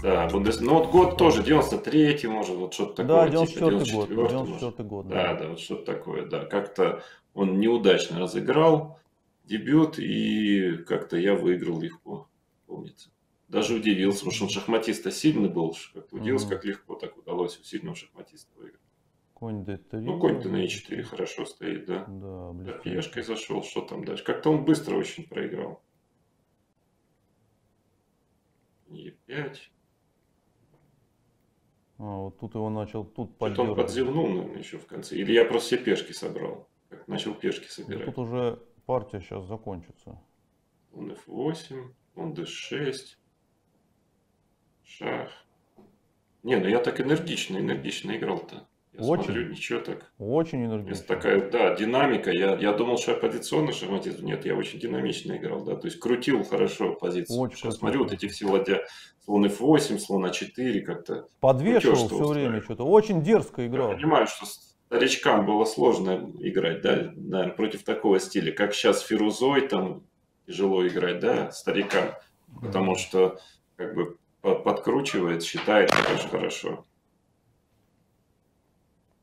Да, ну вот год тоже, 93-й, может, вот что-то Да, такое. Типа 94-й год. 94-й, 94-й год. Да, да, вот что-то такое, да. Как-то он неудачно разыграл дебют, и как-то я выиграл легко, помнится. Даже удивился, потому что он шахматист сильный был, как-то удивился, как легко так удалось у сильного шахматиста выиграть. Конь d3. Ну, конь-то на e4 хорошо стоит, да. Да, Пешкой зашел, что там дальше. Как-то он быстро очень проиграл. e5. Вот тут его начал, тут Что-то он подзевнул, наверное, еще в конце. Или я просто все пешки собрал. Как начал пешки собирать. Тут уже партия сейчас закончится. Он f8, он d6. Шах. Не, ну я так энергично играл-то. Я Очень. смотрю, ничего так. Очень энергично. Такая, да, динамика. Я думал, что я позиционный шахматист. Нет, я очень динамично играл, да. То есть крутил хорошо позицию. Очень Сейчас крутил. смотрю, вот эти все ладья. Слон f8, слон a4 как-то. Подвешивал крутёж, все что время устраивает. что-то. Очень дерзко играл. Я понимаю, что старичкам было сложно играть, да, наверное, против такого стиля. Как сейчас Фирузой, там тяжело играть, да, старикам. Потому что как бы подкручивает, считает тоже хорошо.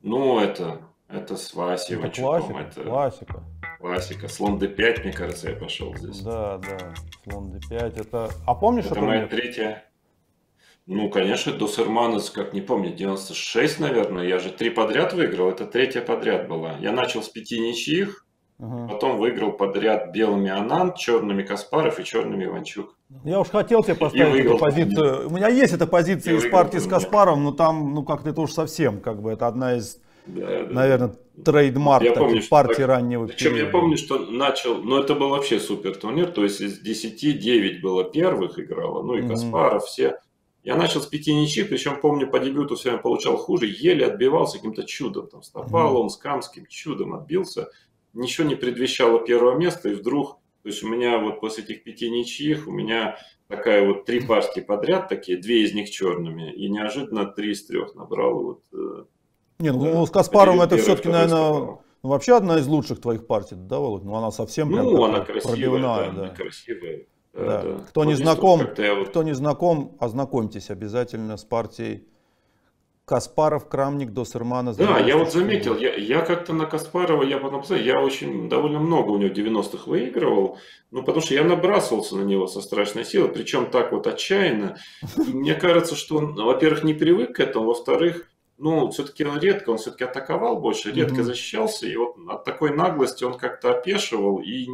Ну, это с Васей Это Иванчуком. классика. Это Классика. классика. Слон d5, мне кажется, я пошел здесь. Да, да. Слон d5. Это... А помнишь, Это что моя третья. Ну, конечно, Дос Эрманос, как не помню, 96, наверное. Я же 3 подряд выиграл. Это третья подряд была. Я начал с 5 ничьих. Потом выиграл подряд белыми Анан, черными Каспаров и черными Иванчук. Я уж хотел тебе поставить эту позицию. У меня есть эта позиция из партии с Каспаром, но там, ну как-то это уж совсем, как бы, это одна из, наверное, трейдмарк таких партий раннего периода. Причем я периода. помню, что начал, ну это был вообще супер турнир, то есть из 10 9 было первых играло, ну и Каспаров, все. Я начал с 5 ничьих, причем помню, по дебюту все время получал хуже, еле отбивался каким-то чудом, там, с Топаловым, с Камским чудом отбился. Ничего не предвещало первого места, и вдруг, то есть у меня вот после этих 5 ничьих, у меня такая вот 3 партии подряд такие, 2 из них черными, и неожиданно 3 из 3 набрал. Вот, не, ну с Каспаром это все-таки, наверное, вообще одна из лучших твоих партий, да, Володь? Ну она совсем прям она красивая, пробивная, да, да. она красивая. Да. Да. Кто Вот не знаком, ознакомьтесь обязательно с партией Каспаров, Крамник, Дос Эрманос. Да, я вот заметил, я как-то на Каспарова, я потом посмотрел, я очень довольно много у него 90-х выигрывал, ну потому что я набрасывался на него со страшной силой, причем так вот отчаянно. И мне кажется, что он, во-первых, не привык к этому, во-вторых, ну, все-таки он все-таки атаковал больше, редко защищался, и вот от такой наглости он как-то опешивал и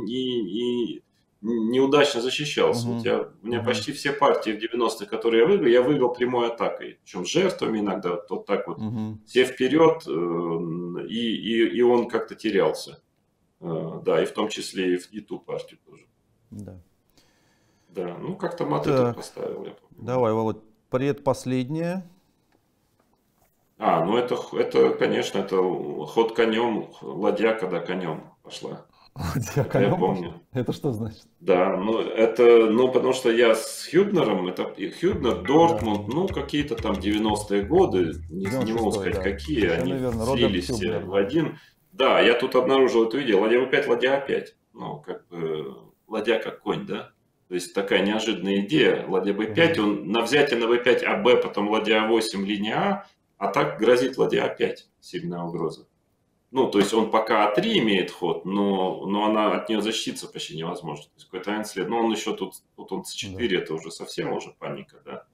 неудачно защищался. Вот у меня почти все партии в 90-х, которые я выиграл прямой атакой. Причем с жертвами иногда, вот так вот, все вперед, и он как-то терялся. Да, и в том числе и ту партию тоже. Да. Да, ну как-то мат этот поставил, я помню. Давай, Володь, предпоследняя. Ну это, конечно, это ход конем, ладья, когда конем пошла. Я помню. Это что значит? Да, потому что я с Хюбнером, это Хюбнер, Дортмунд, ну какие-то там 90-е годы, не могу сказать какие, они слились в один. Да, я тут обнаружил эту идею, ладья v5, ладья a5, ну как бы ладья как конь, да? То есть такая неожиданная идея, ладья b5, он на взятие на v5 АБ, потом ладья a8, линия А так грозит ладья a5, сильная угроза. Ну, то есть он пока А3 имеет ход, но она от нее защититься почти невозможно. То есть какой-то ансслед. Но он еще тут он С4, это уже совсем уже паника, да.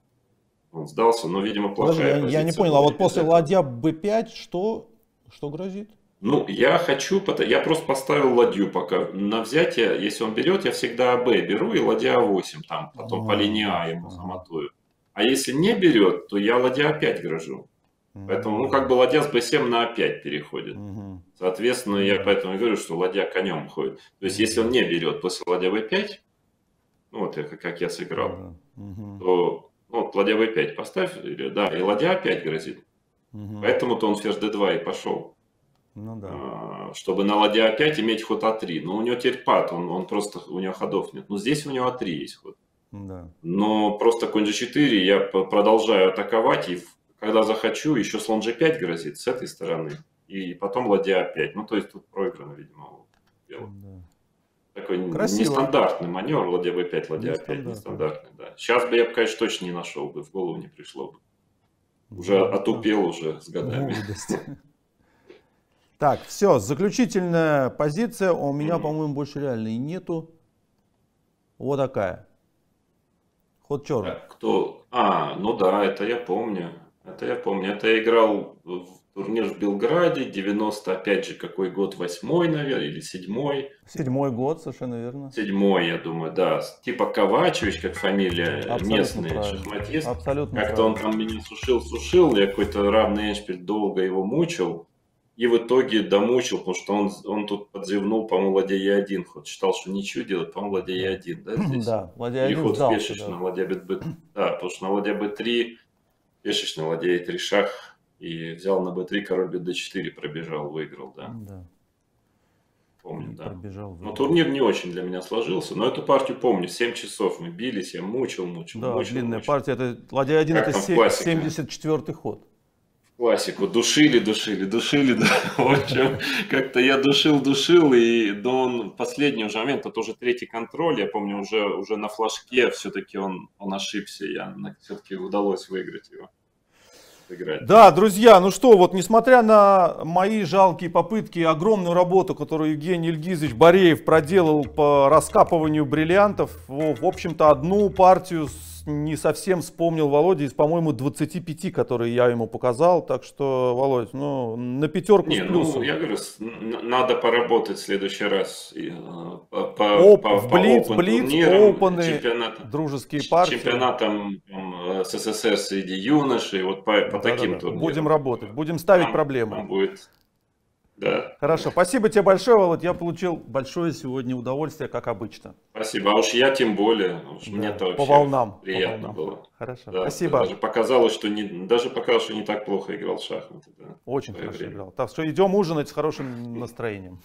Он сдался, но, видимо, плохая позиция. Я не понял, а вот после ладья b5 что грозит? Ну, я просто поставил ладью пока. На взятие, если он берет, я всегда АБ беру и ладья А8, там, потом по линии А ему замотую. А если не берет, то я ладья А5 грожу. Поэтому, ну, как бы ладья с b7 на a5 переходит. Соответственно, я поэтому говорю, что ладья конем ходит. То есть, если он не берет после ладья b5, ну, вот как я сыграл, то вот ладья b5 поставь, и ладья a5 грозит. Поэтому-то он ферзь d2 и пошел. Ну да. Чтобы на ладья А5 иметь ход А3. Но у него теперь пад, он просто, у него ходов нет. Но здесь у него А3 есть ход. Да. Но просто конь G4 я продолжаю атаковать, и когда захочу, еще слон G5 грозит с этой стороны. И потом ладья А5. Ну, то есть тут проиграно, видимо, дело. Да. Такой Красиво. Нестандартный маневр, ладья B5, ладья А5, нестандартный, да. Сейчас бы я, конечно, точно не нашел бы, в голову не пришло бы. Уже отупел уже с годами. Так, все, заключительная позиция. У меня, по-моему, больше реально и нету. Вот такая. Ход черный. Так, кто? Ну да, это я помню. Это я играл в турнир в Белграде, 90, опять же, какой год, 8-й, наверное, или 7-й? 7-й год, совершенно верно. 7-й, я думаю, да. Типа Ковачевич, как фамилия, Абсолютно местный правильно. шахматист. Абсолютно Как-то он там меня сушил, я какой-то равный эндшпиль долго его мучил. И в итоге домучил, потому что он тут подзевнул, по-моему, ладья Е1 ход. Считал, что ничего делать, по-моему, ладья Е1, да, здесь? Да, ладья Или Е1 ход сдался, пешечный, да. ладья Б3. Да, потому что на ладья Б3 пешечный, ладья Е3 шах. И взял на Б3, король Б4 пробежал, выиграл, да. Да. Помню, да. Пробежал, Но турнир не очень для меня сложился, но эту партию помню. 7 часов мы бились, я мучил. Да, длинная партия. Это ладья Е1, это 74-й ход. Классику. Душили. Да. В общем, как-то я душил, и до он последний уже момент, это уже третий контроль, я помню, уже на флажке все-таки он ошибся, все-таки удалось выиграть его. Играть. Да, друзья, ну что, вот несмотря на мои жалкие попытки и огромную работу, которую Евгений Ильгизович Бореев проделал по раскапыванию бриллиантов, в общем-то, одну партию не совсем вспомнил Володя из, по-моему, 25, которые я ему показал. Так что, Володь, ну, на пятерку с плюсом. Ну, я говорю, надо поработать в следующий раз. Блиц, опены, дружеские партии. Чемпионатом СССР среди юношей, вот по таким турнирам. Будем работать, будем ставить проблемы. Там будет, да. Хорошо, спасибо тебе большое, Володь. Я получил большое сегодня удовольствие, как обычно. Спасибо, а уж я тем более. Мне-то вообще по волнам. Приятно было. Хорошо, да, спасибо. Даже показалось, что не так плохо играл в шахматы. Да, очень хорошо играл. Так что идем ужинать с хорошим настроением.